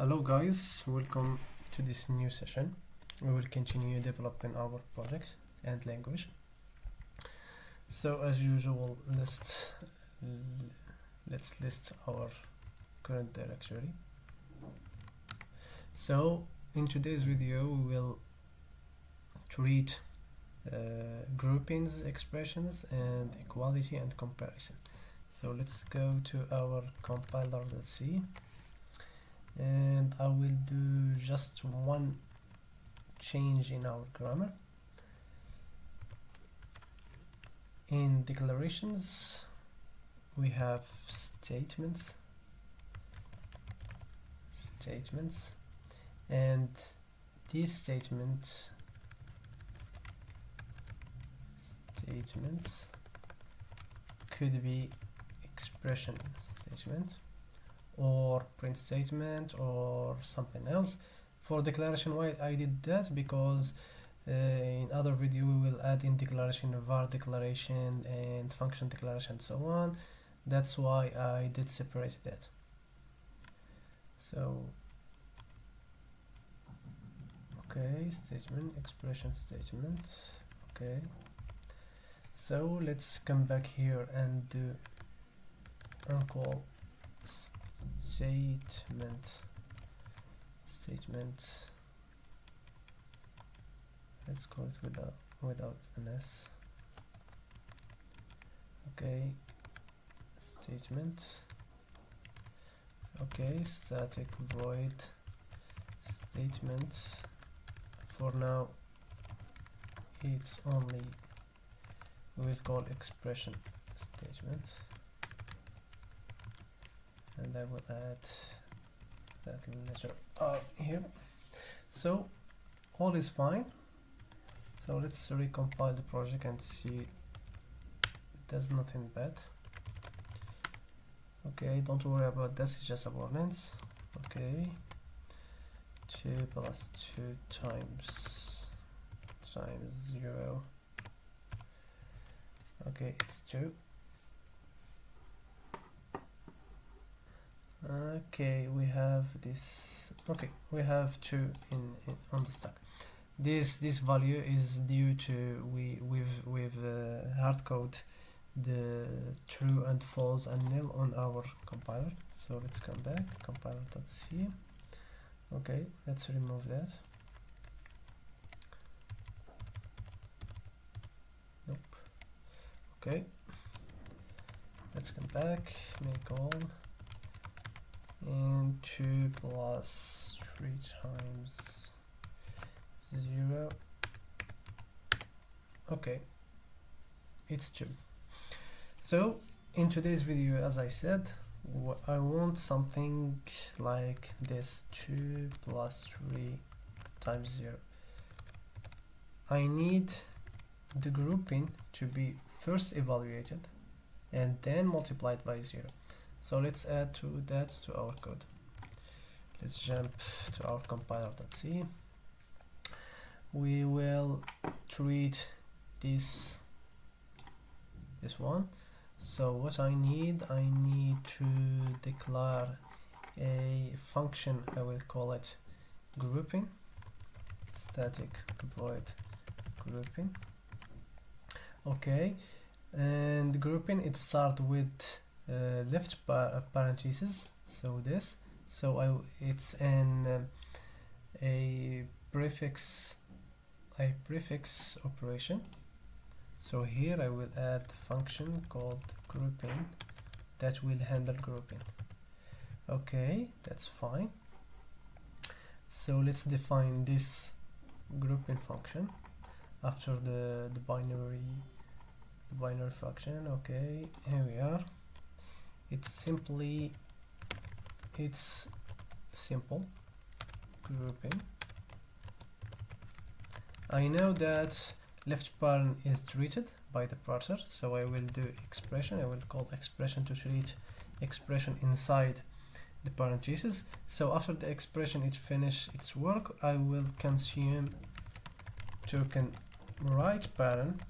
Hello guys, welcome to this new session. We will continue developing our project and language. So as usual, let's list our current directory. So in today's video we will treat groupings, expressions, and equality and comparison. So let's go to our compiler.c, and I will do just one change in our grammar. In declarations we have statements, and these statements could be expression statement or print statement or something else. For declaration, why I did that? Because in other video we will add in declaration var declaration and function declaration and so on. That's why I did separate that. So okay, statement, expression statement. Okay, so let's come back here and do uncall statement. Let's call it without an s. Okay, statement. Okay, static void statement. For now it's only, we will call expression statement, and I will add that letter R here. So all is fine. So let's recompile the project and see there's nothing bad. Okay, don't worry about this, it's just a warnings. Okay, 2 plus 2 times 0. Okay, it's 2. Okay, we have this. Okay, we have 2 in on the stack. This value is due to we've hard code the true and false and nil on our compiler. So let's come back, compiler.c. Okay, let's remove that. Nope. Okay, let's come back, make all, and 2 plus 3 times 0. Okay, it's 2. So in today's video, as I said, I want something like this: 2 plus 3 times 0. I need the grouping to be first evaluated and then multiplied by 0. So let's add that to our code. Let's jump to our compiler.c. We will treat this one. So what I need to declare a function. I will call it grouping, static void grouping. Okay, and grouping, it starts with left parentheses, so this, so it's an a prefix operation. So here I will add a function called grouping that will handle grouping. Okay, that's fine. So let's define this grouping function after the binary function. Okay, here we are. It's simple grouping. I know that left parent is treated by the parser, so I will do expression. I will call expression to treat expression inside the parentheses. So after the expression it finish its work, I will consume token right parent.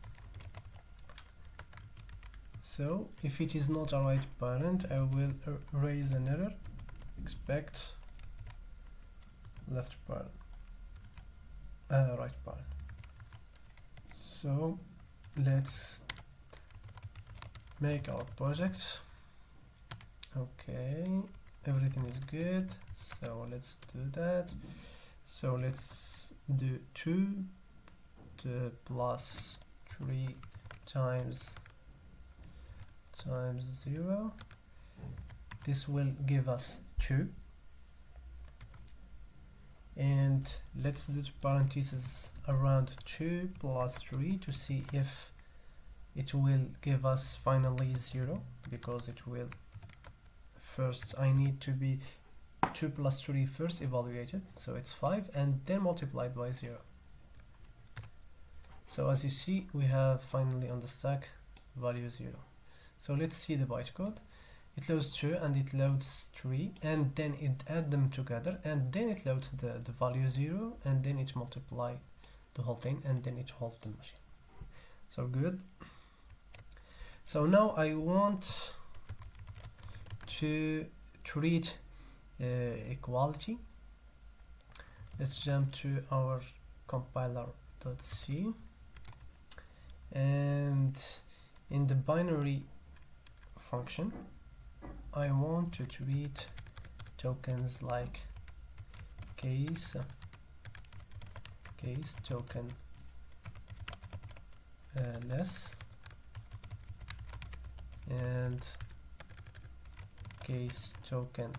So if it is not a right parent, I will raise an error, expect left parent, right parent. So let's make our project. Okay, everything is good, so let's do that. So let's do 2 plus 3 times 0. This will give us 2, and let's do parentheses around 2 plus 3 to see if it will give us finally 0, because it will. First I need to be 2 plus 3 first evaluated, so it's 5, and then multiplied by 0. So as you see, we have finally on the stack value 0. So let's see the bytecode. It loads 2 and it loads 3, and then it adds them together, and then it loads the value 0, and then it multiply the whole thing, and then it holds the machine. So good. So now I want to treat equality. Let's jump to our compiler.c, and in the binary function I want to treat tokens like case token less, and case token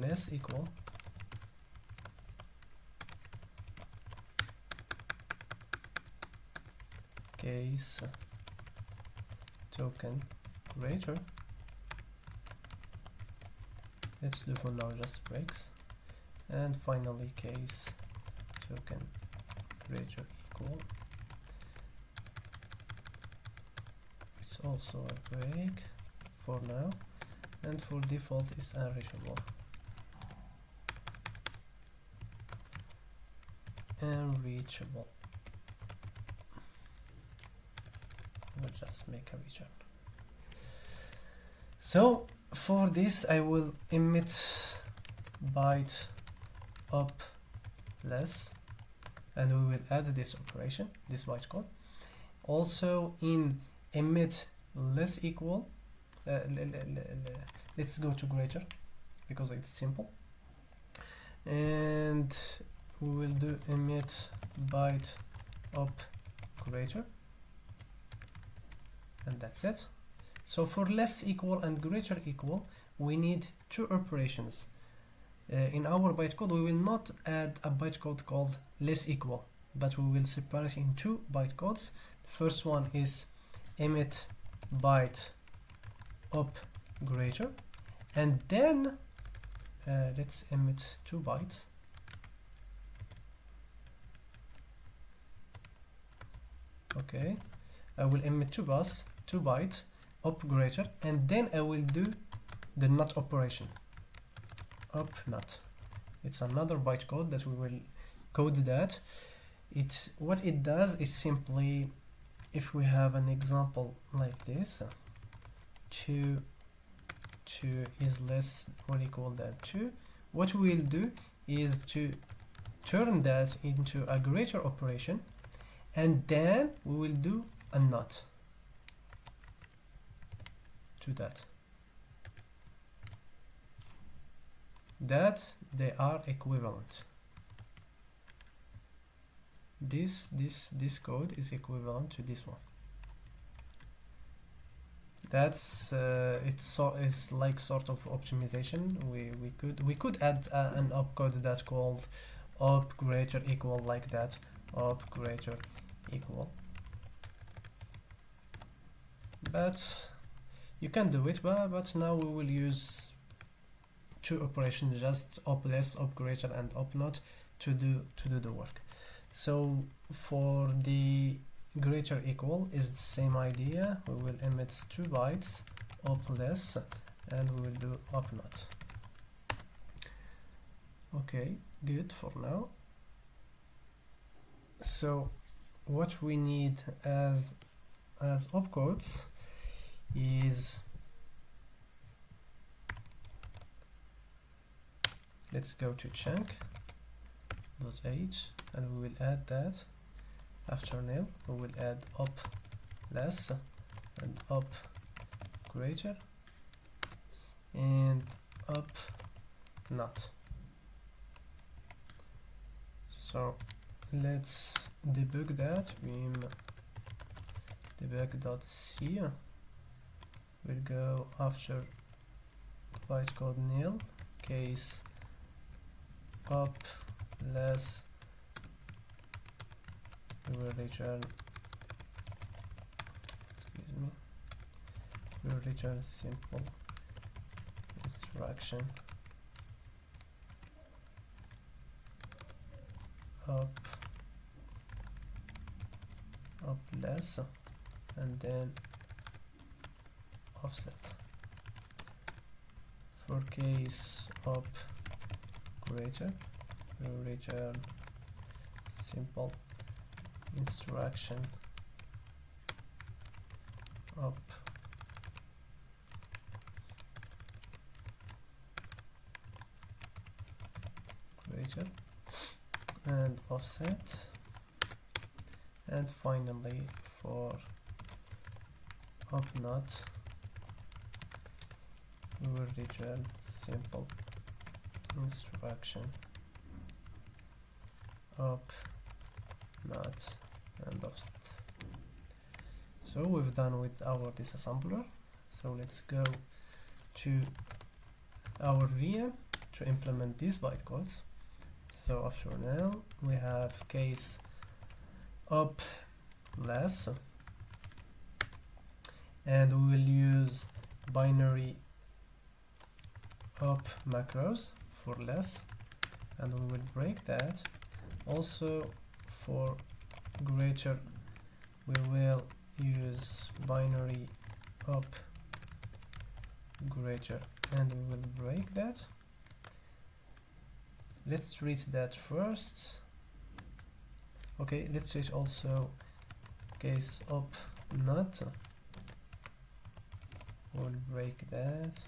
less equal case token greater. Let's do for now just breaks, and finally case token greater equal. It's also a break for now, and for default is unreachable. Unreachable. We'll just make a return. So for this I will emit byte up less, and we will add this operation, this bytecode. Also in emit less equal, let's go to greater because it's simple, and we will do emit byte up greater, and that's it. So for less equal and greater equal, we need 2 operations. In our bytecode we will not add a bytecode called less equal, but we will separate in 2 bytecodes. The first one is emit byte up greater, and then let's emit 2 bytes. Okay, I will emit 2 bytes up greater, and then I will do the not operation, up not. It's another bytecode that we will code that. What it does is simply, if we have an example like this, 2 is less or equal than 2, what we will do is to turn that into a greater operation, and then we will do a not to that they are equivalent. This code is equivalent to this one. That's it's like sort of optimization. We could add an opcode that's called up greater equal, like that, up greater equal, but you can do it, but now we will use 2 operations, just up less, up greater, and up not, to do the work. So for the greater equal is the same idea. We will emit 2 bytes up less, and we will do up not. Okay, good for now. So what we need as opcodes is let's go to chunk dot age, and we will add that. After nil we will add up less and up greater and up not. So let's debug that. Vim debug.c will go after bytecode nil, case up less, we will return, excuse me, we will return simple instruction up less, and then offset. For case up greater, we will return simple instruction up greater and offset. And finally for up not, we will return simple instruction up not and offset. So we've done with our disassembler. So let's go to our VM to implement these bytecodes. So after now we have case up less, and we will use binary up macros for less, and we will break that. Also for greater we will use binary up greater, and we will break that. Let's treat that first. Okay, let's treat also case up not. We'll break that.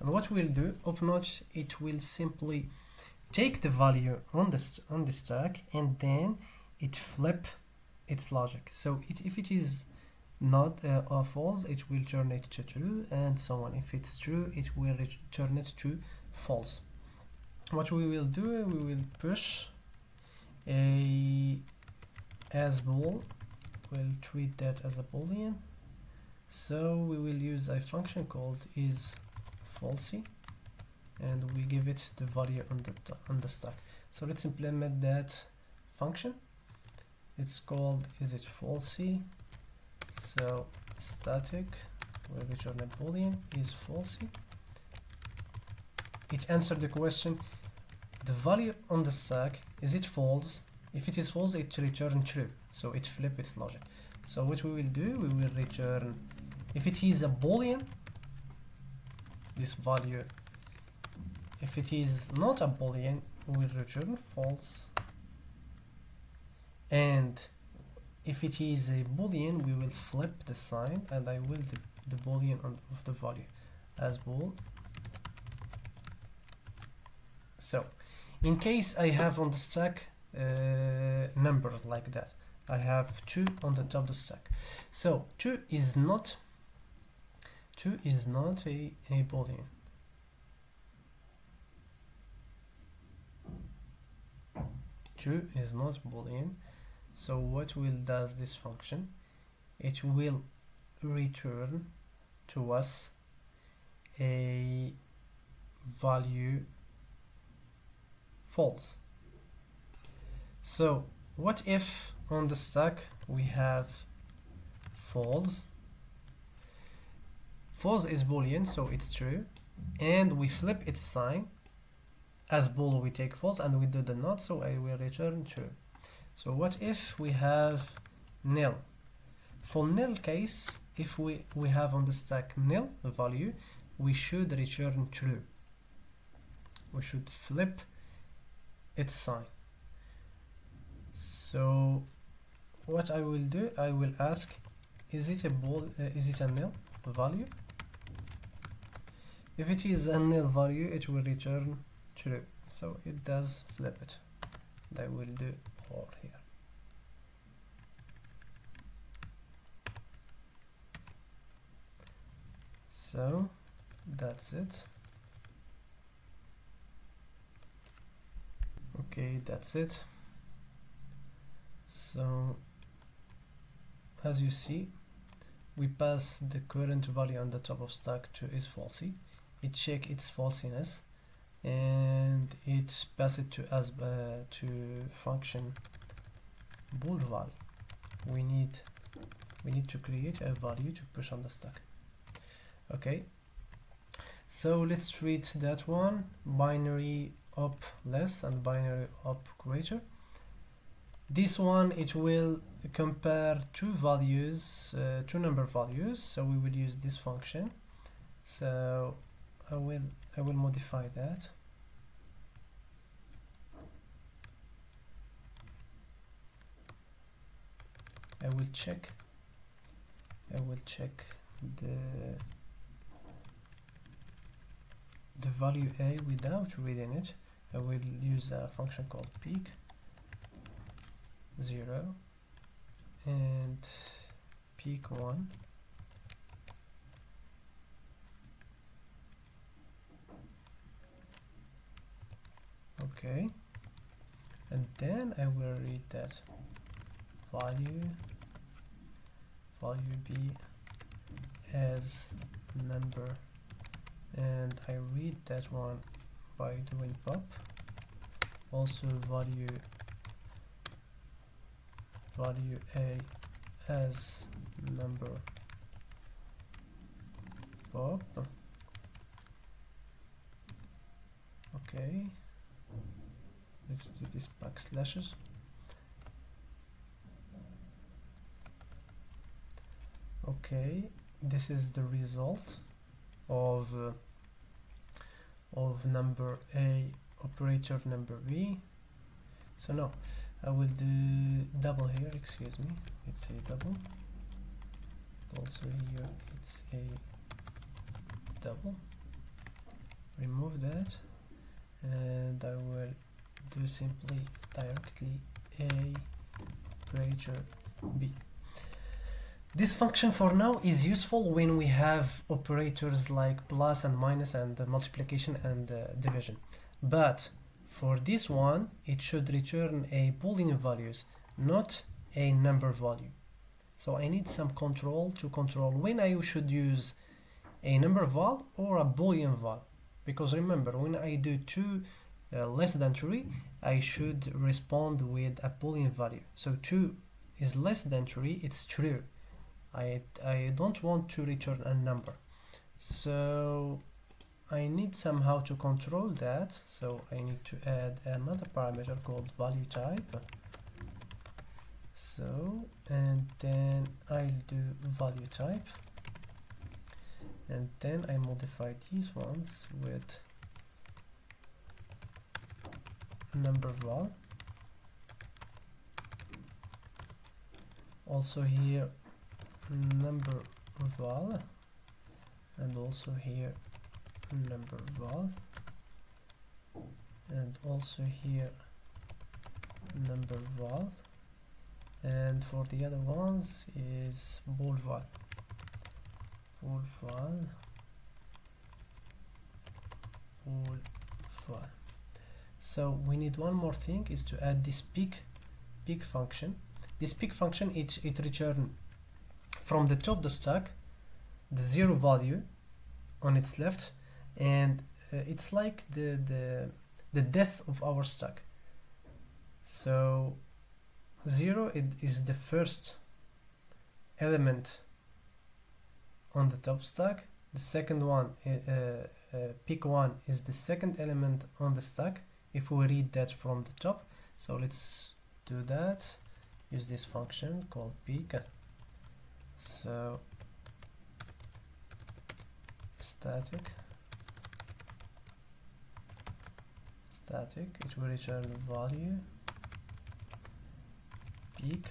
And what we'll do, up not, it will simply take the value on the stack, and then it flip its logic. So if it is not false, it will turn it to true, and so on. If it's true, it will return it to false. What we will do, we will push a as bool. We'll treat that as a boolean. So we will use a function called is falsy, and we give it the value on the stack. So let's implement that function. It's called is it falsy. So static will return a boolean is falsy. It answered the question, the value on the stack, is it false? If it is false, it return true. So it flip its logic. So what we will do, we will return, if it is a boolean, this value. If it is not a boolean, we will return false. And if it is a boolean, we will flip the sign, and I will the boolean of the value as bool. So in case I have on the stack numbers like that, I have 2 on the top of the stack. So 2 is not a boolean. 2 is not boolean. So what will does this function? It will return to us a value false. So what if on the stack we have false? False is boolean, so it's true, and we flip its sign. As bool we take false, and we do the not, so I will return true. So what if we have nil? For nil case, if we have on the stack nil value, we should return true. We should flip its sign. So what I will do, I will ask, is it a nil value? If it is a nil value, it will return true. so it does flip it. And I will do or here. So that's it. Okay, that's it. So as you see, we pass the current value on the top of stack to is falsy. It check its falsiness and it pass it to as to function bool val. We need to create a value to push on the stack. Okay, so let's read that one. Binary up less and binary up greater. This one, it will compare two values, two number values, so we will use this function. So I will modify that. I will check the value a without reading it. I will use a function called peak 0 and peak 1. Okay, and then I will read that value b as number, and I read that one by doing pop. Also value a as number pop. Okay, let's do this backslashes. Okay, this is the result of number a operator number b. So now I will do double here, excuse me, it's a double. Also here it's a double. Remove that, and I will do simply directly a operator b. This function for now is useful when we have operators like plus and minus and multiplication and division. But for this one, it should return a Boolean values, not a number value. So I need some control to control when I should use a number val or a Boolean val. Because remember, when I do 2 less than 3, I should respond with a Boolean value. So 2 is less than 3, it's true. I don't want to return a number, so I need somehow to control that. So I need to add another parameter called value type. So, and then I'll do value type, and then I modify these ones with number val. Also here number val, and also here number val, and also here number val, and for the other ones is bool val. So we need one more thing, is to add this peak function. This peak function, it returns from the top of the stack the 0 value on its left, and it's like the depth of our stack. So 0 is the first element on the top stack. The second one, peak 1, is the second element on the stack if we read that from the top. So let's do that. Use this function called peak. So static, it will return value peak,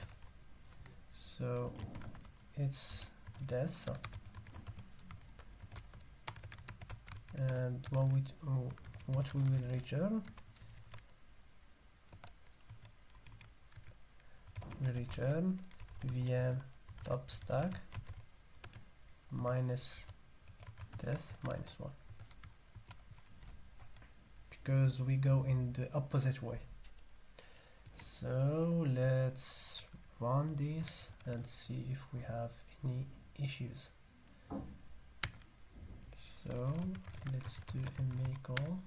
so it's depth, and what we will return return vm top stack minus depth minus 1, because we go in the opposite way. So let's run this and see if we have any issues. So let's do a make all.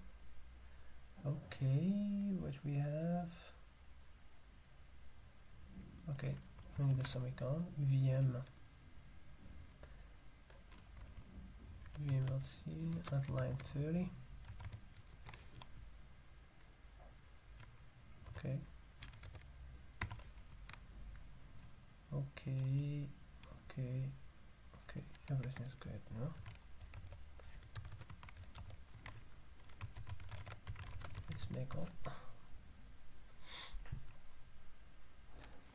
Okay, what we have? Okay, we need a semicolon. vmlc at line 30. Okay. Okay, everything is good now. Let's make all.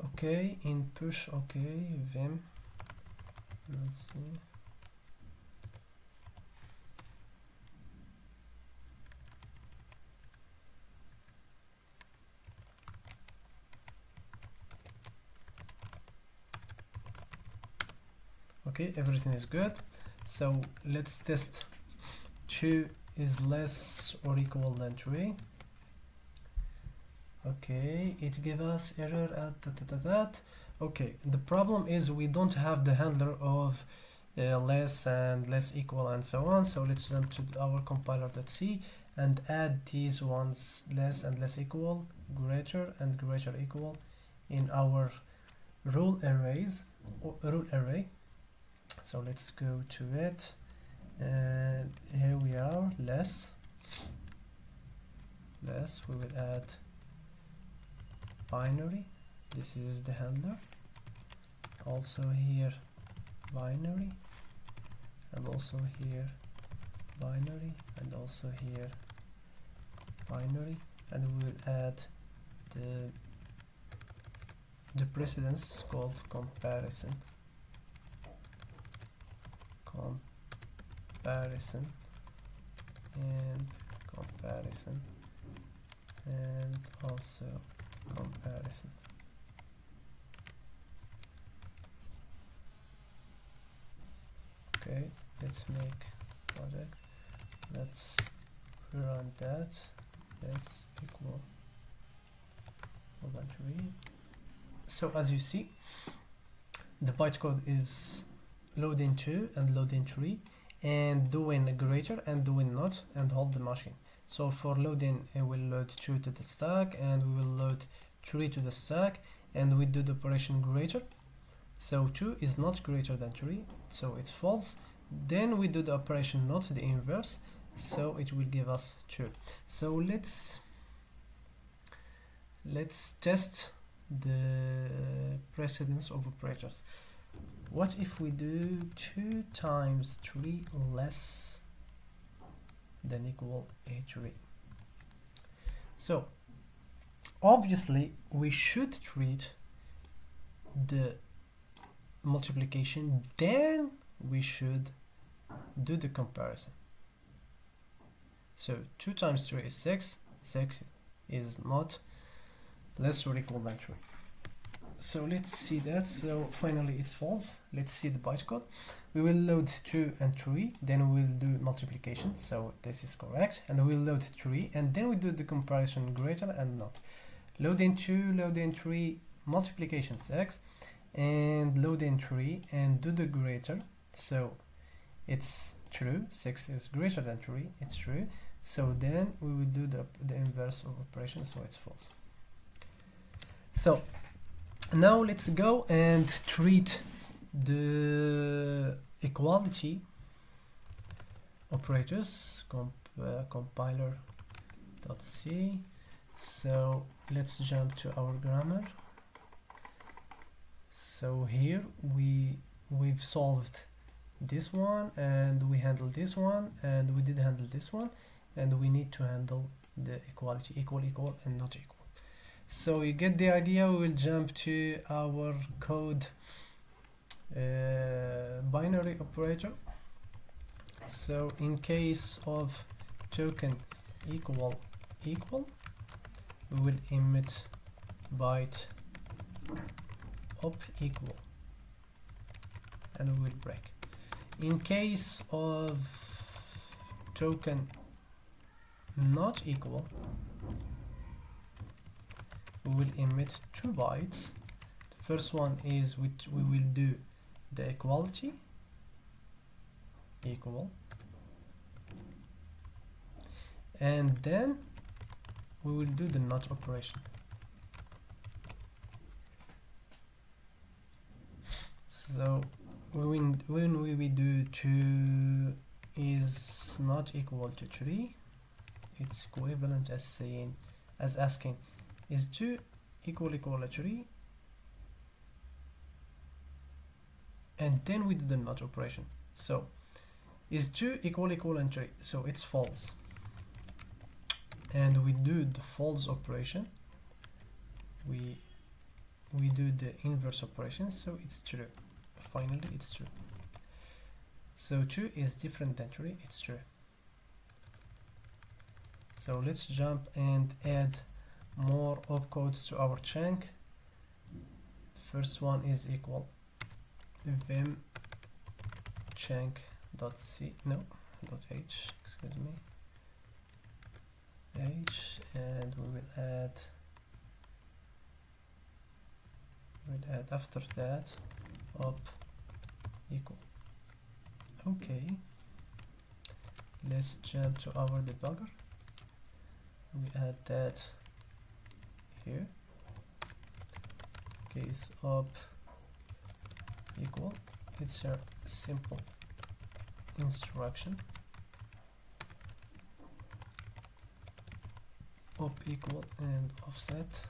Okay, in push, okay, vim. Let's see. Okay, everything is good. So let's test 2 is less or equal than 3. Okay, it gives us error at that. Okay, the problem is we don't have the handler of less and less equal and so on. So let's jump to our compiler.c and add these ones, less and less equal, greater and greater equal, in our rule arrays or rule array. So let's go to it, and here we are, less, we will add binary, this is the handler, also here binary, and also here binary, and also here binary, and we will add the precedence called comparison and comparison and also comparison. Okay, let's make project, let's run that, yes, equal more than 3. So as you see, the bytecode is loading 2 and loading 3 and doing a greater and doing not and hold the machine. So for loading, it will load 2 to the stack, and we will load 3 to the stack, and we do the operation greater. So 2 is not greater than 3, so it's false. Then we do the operation not, the inverse, so it will give us 2. So let's test the precedence of operators. What if we do 2 times 3 less than equal a 3? So obviously we should treat the multiplication, then we should do the comparison. So 2 times 3 is 6. 6 is not less or equal than 3. So let's see that. So finally it's false. Let's see the bytecode. We will load 2 and 3, then we will do multiplication, so this is correct, and we will load 3, and then we do the comparison greater and not. Loading 2, loading 3, multiplication 6, and loading 3 and do the greater, so it's true, 6 is greater than 3, it's true, so then we will do the inverse of operation, so it's false. So now let's go and treat the equality operators, compiler.c. So let's jump to our grammar. So here we've solved this one, and we handled this one, and we did handle this one, and we need to handle the equality, equal, equal, and not equal. So you get the idea. We will jump to our code binary operator. So in case of token equal equal, we will emit byte op equal, and we will break. In case of token not equal, we will emit 2 bytes. The first one is which we will do the equality equal, and then we will do the not operation. So when we do 2 is not equal to 3, it's equivalent as saying, as asking, is 2 equal to 3, and then we do the not operation. So is 2 equal to 3, so it's false, and we do the false operation, we do the inverse operation, so it's true. Finally it's true. So 2 is different than 3, it's true. So let's jump and add more opcodes to our chunk. The first one is equal vim chunk.h, excuse me, h, and we will add after that op equal. Okay, let's jump to our debugger. We add that here. Case op equal, it's a simple instruction. Op equal and offset.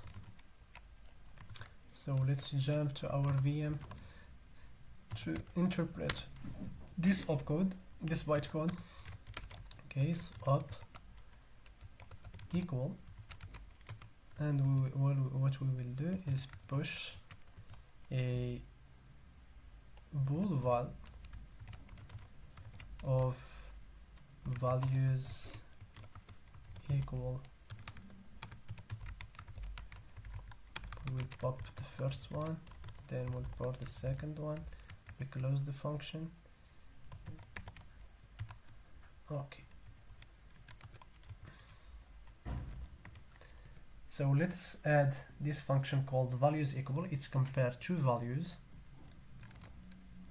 So let's jump to our VM to interpret this opcode, this bytecode. Case op equal, and what we will do is push a bool val of values equal. We'll pop the first one, then we'll pop the second one, we close the function. Okay, so let's add this function called values equal. It's compare 2 values,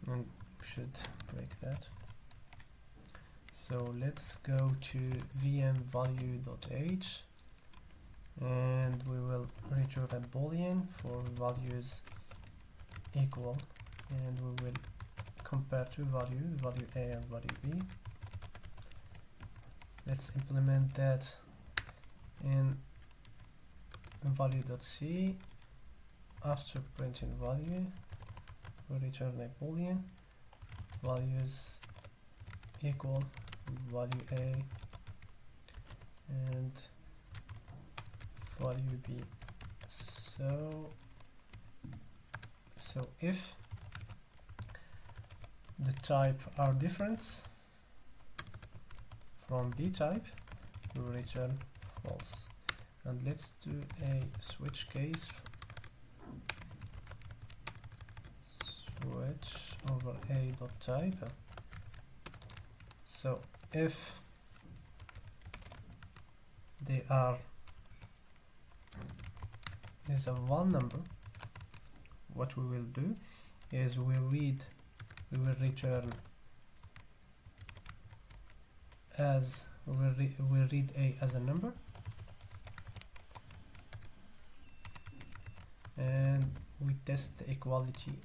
and we should break that. So let's go to vm value.h, and we will return a boolean for values equal, and we will compare 2 values, value a and value b. Let's implement that in value.c. After printing value, we return a boolean, values equal value a and value b. So if the type are different from b type, we will return false. And let's do a switch case, switch over a dot type. So if they are is a val number, what we will do is we will return as we'll read a as a number, and we test the equality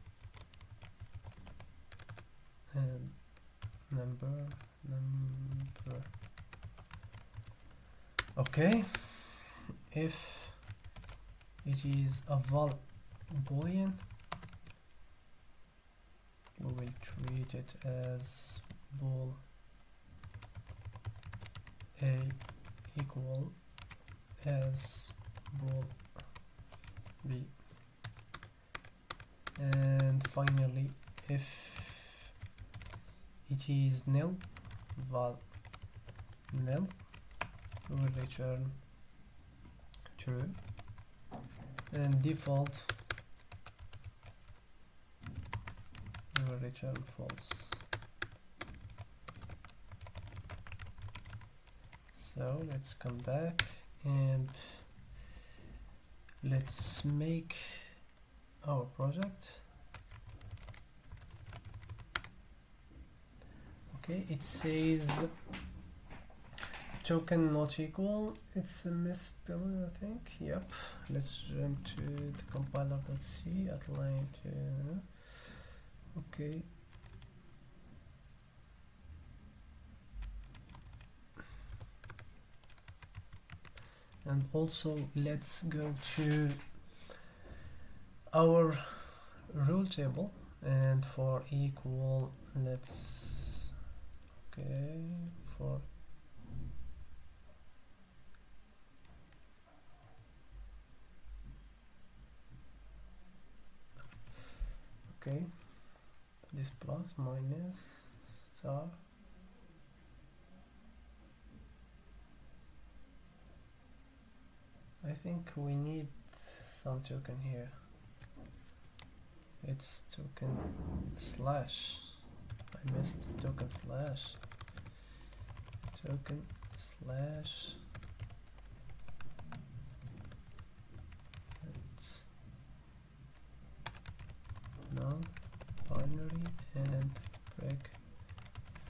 and number. Okay, if it is a val boolean, we will treat it as bool a equal as bool b. And finally, if it is nil, val nil, we will return true, and default we will return false. So let's come back and let's make our project. Okay, it says token not equal. It's a misspelling, I think. Yep. Let's jump to the compiler.c at line 2. Okay. And also let's go to our rule table, and for equal, let's for this plus minus star. I think we need some token here. It's token slash. I missed token slash. Token slash. Non-binary and break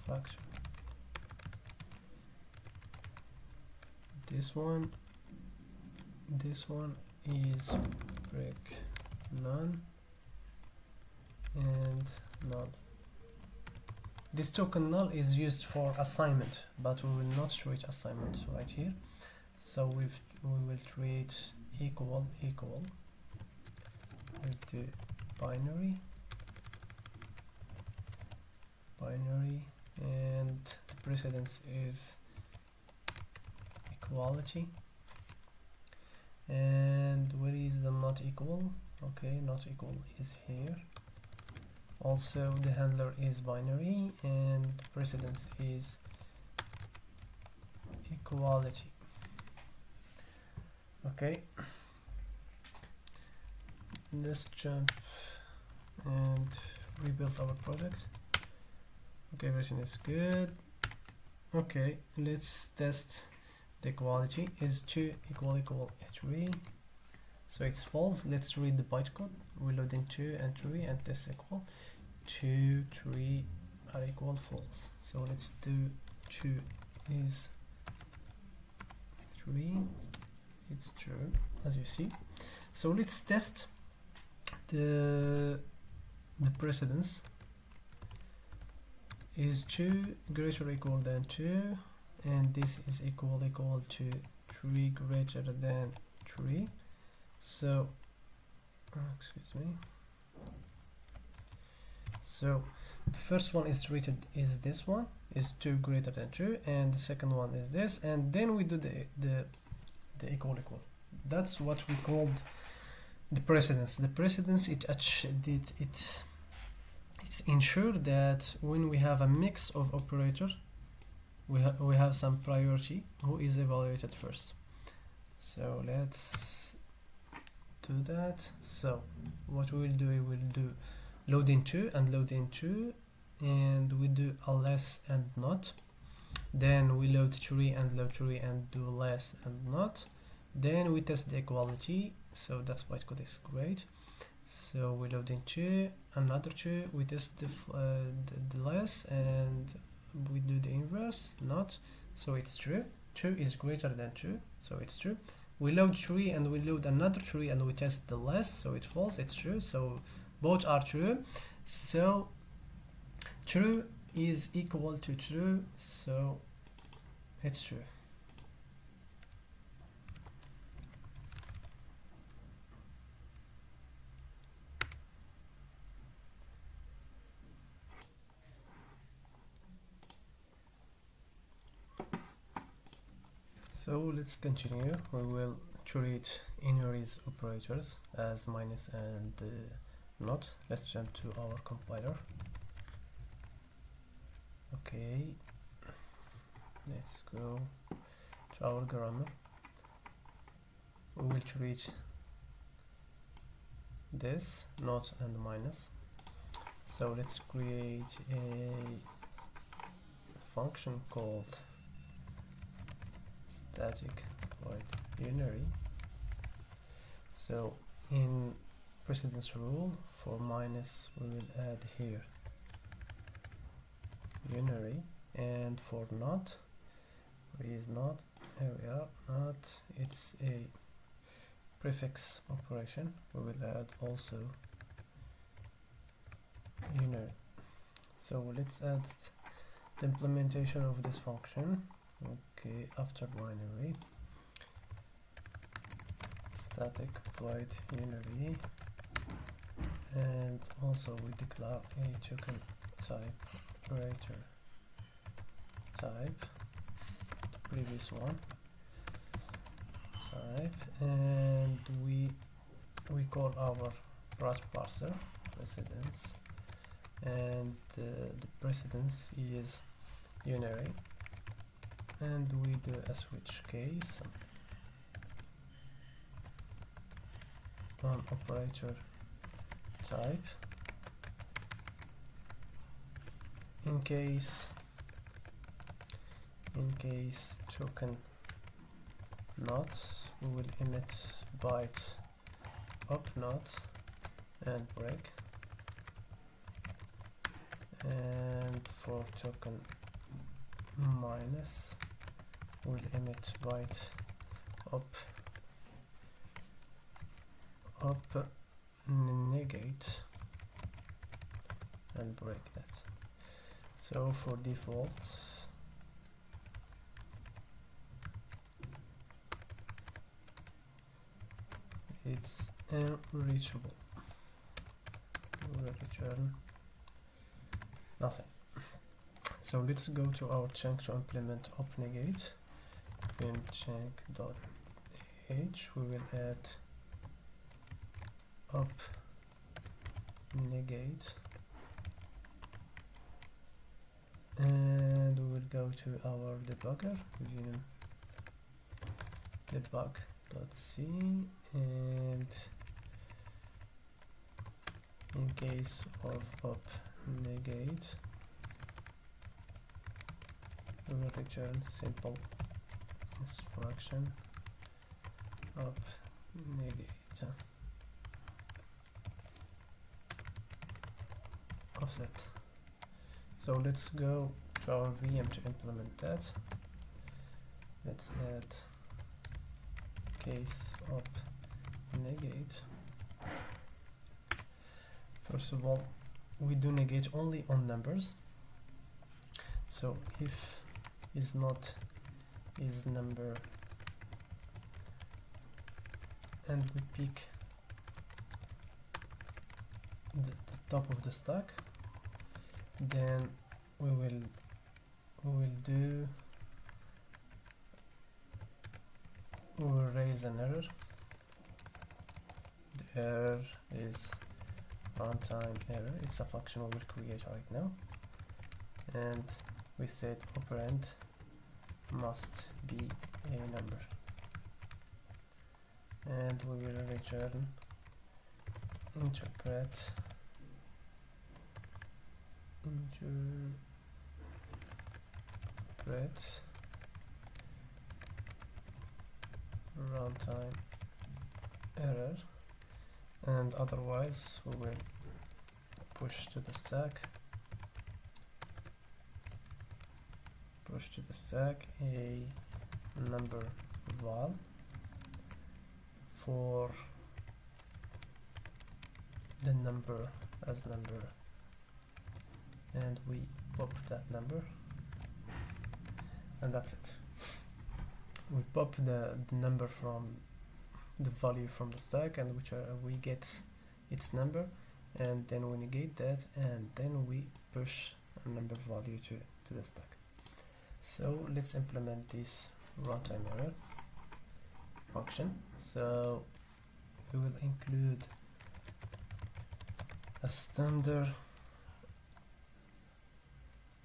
function. This one is break none and null. This token null is used for assignment, but we will not treat assignment right here. So we will treat equal. We'll do binary, and the precedence is equality. And where is the not equal? Okay, not equal is here. Also the handler is binary and the precedence is equality. Okay, let's jump and rebuild our project. Okay, everything is good. Okay, let's test the equality. Is 2 equal 3? So it's false. Let's read the bytecode. We load in 2 and 3 and test equal. 2, 3 are equal false. So let's do 2 is 3. It's true, as you see. So let's test the precedence. Is 2 greater or equal than 2, and this is equal to 3 greater than 3. So excuse me. So the first one is treated is this one, is 2 greater than 2, and the second one is this, and then we do the equal. That's what we called the precedence. The precedence it's ensured that when we have a mix of operators, we have some priority who is evaluated first. So let's do that. So what we will do, we will do load in 2 and load in 2, and we do a less and not. Then we load 3 and load 3 and do less and not. Then we test the equality. So that's bytecode is great. So we load in 2, another 2, we test the less, and we do the inverse, not. So it's true. 2 is greater than 2, so it's true. We load 3 and we load another 3 and we test the less, so it's false, it's true. So both are true. So true is equal to true, so it's true. So let's continue. We will treat inner-is operators as minus and not. Let's jump to our compiler. Okay, let's go to our grammar. We will treat this not and minus. So let's create a function called static void unary. So in precedence rule for minus we will add here unary, and for not, where is not, here we are, not, it's a prefix operation, we will add also unary. So let's add the implementation of this function. Okay, after binary, static void unary, and also we declare a token type operator type, the previous one type, and we call our branch parser precedence, and the precedence is unary, and we do a switch case on operator type. In case token not, we will emit byte up not and break, and for token minus we'll emit byte up negate and break that. So for default it's unreachable, we will return nothing. So let's go to our chunk to implement up negate. In chunk.h we will add up negate, and we will go to our debugger, vim debug.c, and in case of up negate we will return simple instruction up negate offset. So let's go to our VM to implement that. Let's add case up negate. First of all, we do negate only on numbers. So if is not is number, and we pick the top of the stack, then we will raise an error. The error is runtime error. It's a function we will create right now, and we said operand must be a number, and we will return interpret runtime error, and otherwise we will push to the stack a number val for the number as number, and we pop that number, and that's it. We pop the number from the value from the stack, and we get its number, and then we negate that, and then we push a number value to the stack. So let's implement this runtime error function. So we will include a standard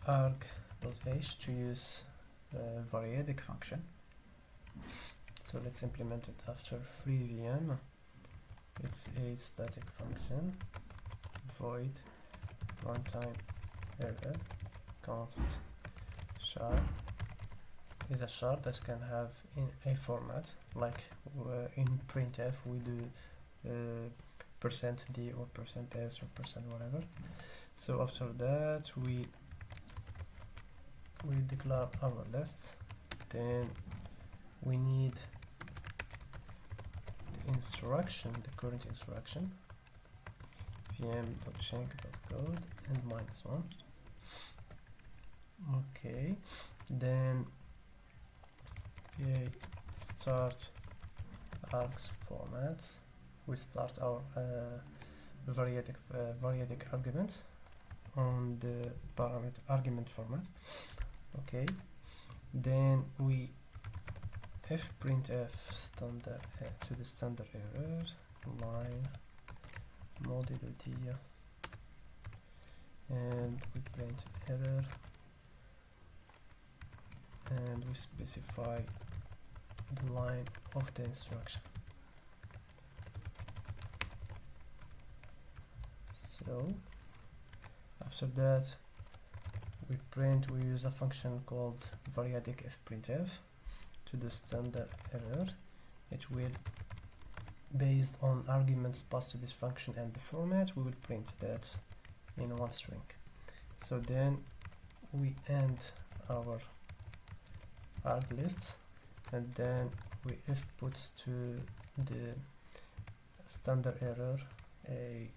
arg.h to use variadic function. So let's implement it after FreeVM. It's a static function void runtime error const char is a char that can have in a format like in printf we do %d or %s or whatever. So after that we declare our list, then we need the instruction, the current instruction, vm.shank.code and -1. Okay, then start args format. We start our variadic argument on the parameter argument format. Okay, then we printf standard to the standard errors line modulo and we print error and we specify the line of the instruction. So after that we use a function called variadic fprintf to the standard error. It will, based on arguments passed to this function and the format, we will print that in one string. So then we end our arg list and then we put to the standard error a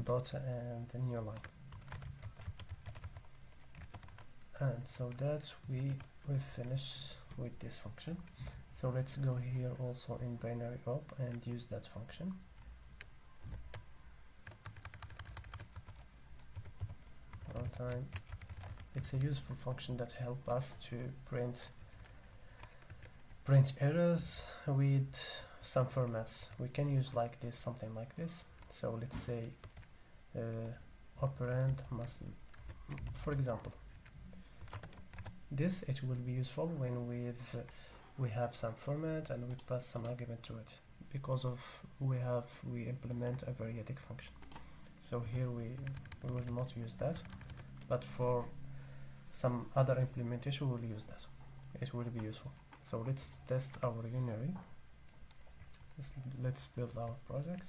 dot and a new line. And so that we finish with this function. So let's go here also in binary op and use that function. Runtime. It's a useful function that helps us to print errors with some formats. We can use like this, something like this. So let's say operand must, for example, this it will be useful when we have some format and we pass some argument to it, because of we implement a variadic function. So here we will not use that, but for some other implementation we will use that. It will be useful. So let's test our unary. Let's build our project.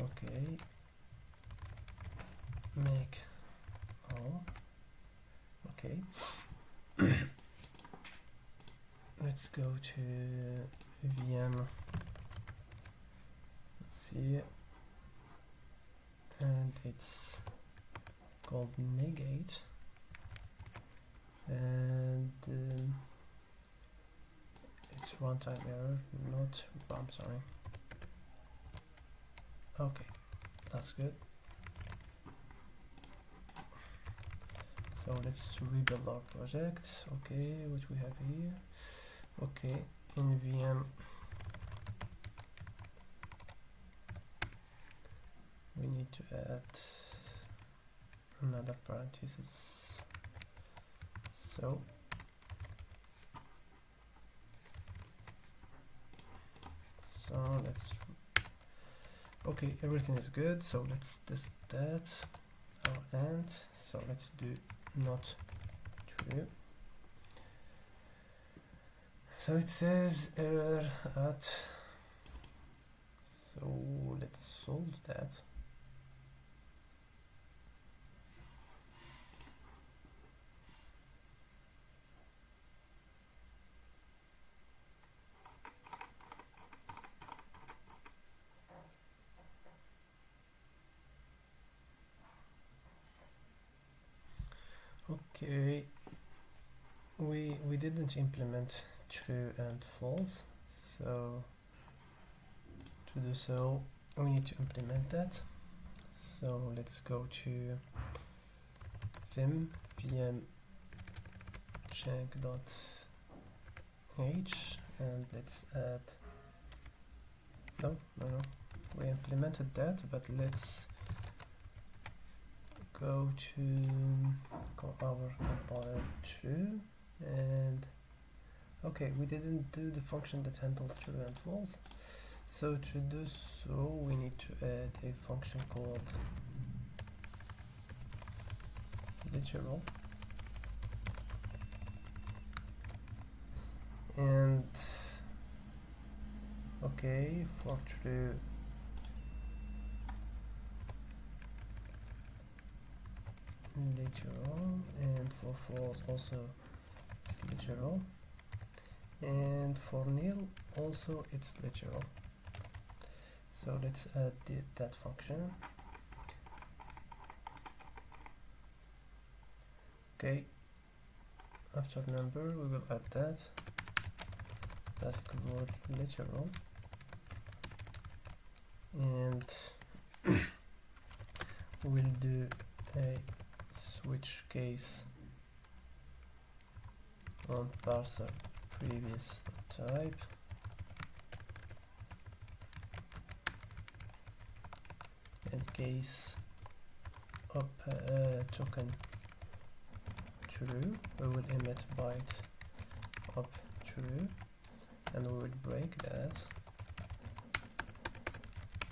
Okay, make all. Okay. Let's go to VM. Let's see, and it's called negate, and it's runtime error, not runtime. Okay, that's good. So let's rebuild our project. Okay, what we have here. Okay, in VM we need to add another parenthesis. So let's, okay, everything is good. So let's test that. Our end. So let's do not true. So it says error at, so let's solve that. Okay, we didn't implement true and false, so to do so we need to implement that. So let's go to vim shank.h and let's add, no, we implemented that, but let's go to our compiler true, and okay, we didn't do the function that handles true and false. So to do so we need to add a function called literal, and okay, for true literal, and for false also it's literal, and for nil also it's literal. So let's add that function. Okay, after number we will add that static void literal, and we'll do a switch case on parser previous type, and case up token true, we will emit byte up true, and we will break that.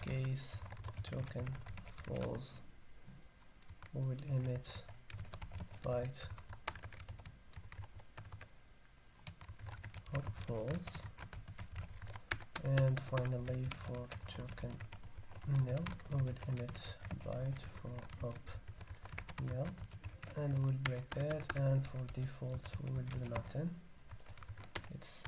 Case token false, we will emit byte up false, and finally for token nil we will emit byte for up nil, and we'll break that, and for default we will do nothing. It's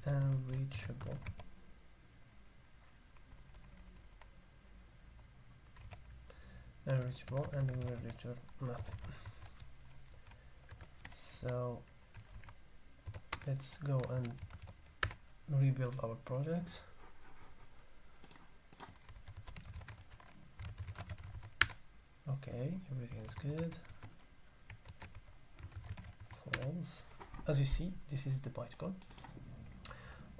unreachable. And we will return nothing. So let's go and rebuild our project. Okay, everything is good. False. As you see, this is the bytecode.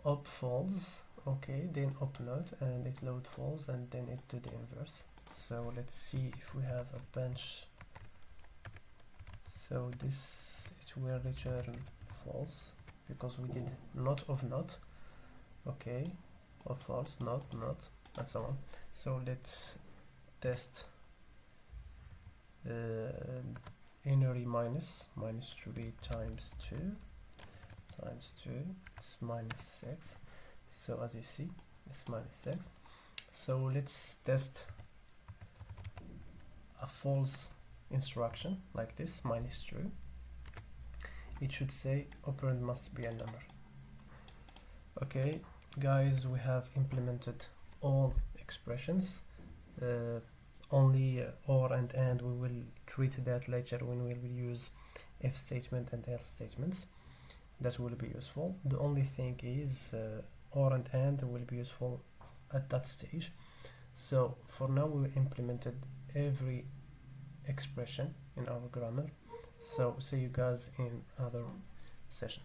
Up false, okay, then up not, and it load false, and then it do the inverse. So let's see if we have a bench. So this, it will return false because we did not of not. Okay, of false, not, and so on. So let's test inner minus 3 times 2 times 2, it's minus 6. So as you see, it's minus 6. So let's test a false instruction like this, minus true. It should say operand must be a number. Okay, guys, we have implemented all expressions. Only or and we will treat that later when we will use if statement and else statements. That will be useful. The only thing is or and will be useful at that stage. So for now we implemented every expression in our grammar. So see you guys in other session.